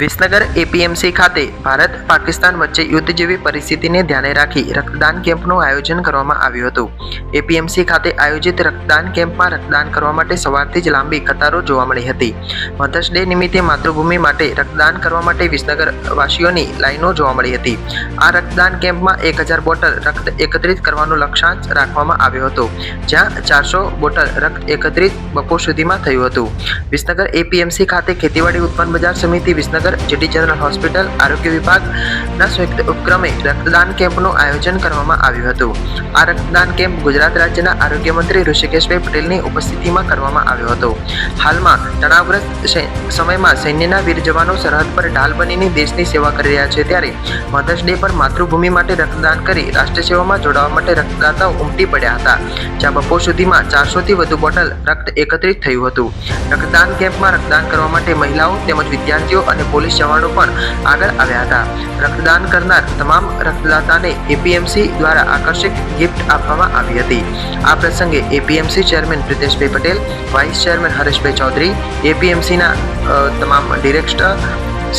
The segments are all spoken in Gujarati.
વિસનગર એપીએમસી ખાતે ભારત પાકિસ્તાન વચ્ચે યુદ્ધ જેવી પરિસ્થિતિને ધ્યાને રાખી રક્તદાન કેમ્પનું આયોજન કરવામાં આવ્યું હતું। એપીએમસી ખાતે આયોજિત રક્તદાન કેમ્પમાં રક્તદાન કરવા માટે સવારથી જ લાંબી કતારો જોવા મળી હતી। મધર્સ ડે નિમિત્તે માતૃભૂમિ માટે રક્તદાન કરવા માટે વિસનગર વાસીઓની લાઈનો જોવા મળી હતી। આ રક્તદાન કેમ્પમાં 1000 બોટલ રક્ત એકત્રિત કરવાનો લક્ષ્યાંક રાખવામાં આવ્યો હતો, જ્યાં 400 બોટલ રક્ત એકત્રિત બપોર સુધીમાં થયું હતું। વિસનગર એપીએમસી ખાતે ખેતીવાડી ઉત્પન્ન બજાર સમિતિ વિસનગર જીટી જનરલ હોસ્પિટલ આરોગ્ય વિભાગના સંયુક્ત ઉપક્રમે રક્તદાન કેમ્પનું આયોજન કરવામાં આવ્યું હતું। આ રક્તદાન કેમ્પ ગુજરાત રાજ્યના આરોગ્ય મંત્રી ઋષિકેશભાઈ પટેલની ઉપસ્થિતિમાં કરવામાં આવ્યો હતો। હાલમાં તણાવગ્રસ્ત સમયમાં સૈન્યના વીર જવાનો સરહદ પર ઢાલ બનીને દેશની સેવા કરી રહ્યા છે, ત્યારે મધર્સ ડે પર માતૃભૂમિ માટે રક્તદાન કરી રાષ્ટ્ર સેવામાં જોડાવા માટે રક્તદાતાઓ ઉમટી પડ્યા હતા, જ્યાં બપોર સુધીમાં 400થી વધુ બોટલ રક્ત એકત્રિત થયું હતું। રક્તદાન કેમ્પમાં રક્તદાન કરવા માટે મહિલાઓ તેમજ વિદ્યાર્થીઓ અને પોલીસ જવાનો પણ આગળ આવ્યા હતા। રક્તદાન કરનાર તમામ રક્તદાતાને એપીએમસી દ્વારા આકર્ષક ગિફ્ટ આપવામાં આવી હતી। આ પ્રસંગે એપીએમસી ચેરમેન પ્રિતેશભાઈ પટેલ, વાઇસ ચેરમેન હરેશભાઈ ચૌધરી, એપીએમસીના તમામ ડિરેક્ટર,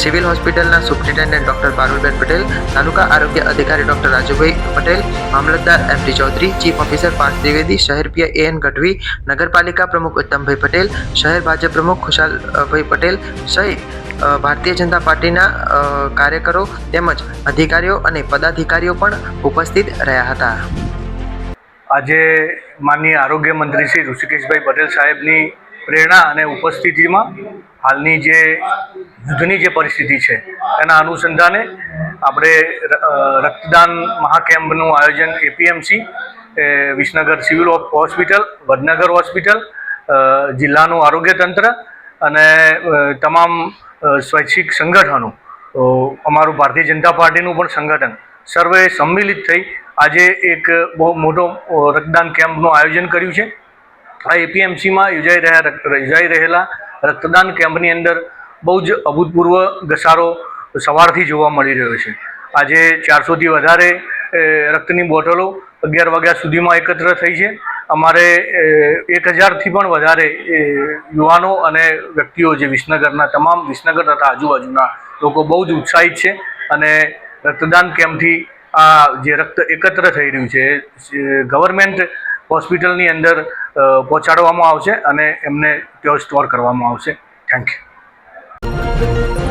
સિવિલ હોસ્પિટલના સુપ્રિન્ટેન્ડન્ટ ડોક્ટર પારુલબેન પટેલ, તાલુકા આરોગ્ય અધિકારી ડોક્ટર રાજુભાઈ પટેલ, મામલતદાર MT Chaudhary, chief officer Parth Trivedi, શહેર પીએ એન ગઢવી, નગરપાલિકા પ્રમુખ ઉત્તમભાઈ પટેલ, શહેર ભાજપ પ્રમુખ ખુશાલભાઈ પટેલ સહિત ભારતીય જનતા પાર્ટીના કાર્યકરો તેમજ અધિકારીઓ અને પદાધિકારીઓ પણ ઉપસ્થિત રહ્યા હતા। આજે માનનીય આરોગ્ય મંત્રી શ્રી ઋષિકેશભાઈ પટેલ સાહેબની પ્રેરણા અને ઉપસ્થિતિમાં હાલની જે યુદ્ધની જે પરિસ્થિતિ છે તેના અનુસંધાને આપણે રક્તદાન મહાકેમ્પનું આયોજન APMC, Visnagar civil hospital, Vadnagar hospital, જિલ્લાનું આરોગ્ય તંત્ર અને તમામ સ્વૈચ્છિક સંગઠનો, અમારું ભારતીય જનતા પાર્ટીનું પણ સંગઠન સર્વે સંમિલિત થઈ આજે એક બહુ મોટો રક્તદાન કેમ્પનું આયોજન કર્યું છે। આ એપીએમસીમાં યોજાઈ રહેલા રક્તદાન કેમ્પની અંદર બહુ જ અભૂતપૂર્વ ઘસારો સવારથી જોવા મળી રહ્યો છે। આજે 400થી વધારે રક્તની બોટલો 11 વાગ્યા સુધીમાં એકત્ર થઈ છે। અમારે 1000થી પણ વધારે યુવાનો અને વ્યક્તિઓ જે વિસનગરના તમામ વિસનગર તથા આજુબાજુના લોકો બહુ જ ઉત્સાહિત છે અને રક્તદાન કેમ્પથી આ જે રક્ત એકત્ર થઈ રહ્યું છે ગવર્મેન્ટ હોસ્પિટલની અંદર પહોંચાડવામાં આવશે અને એમને ત્યાં સ્ટોર કરવામાં આવશે। Thank you.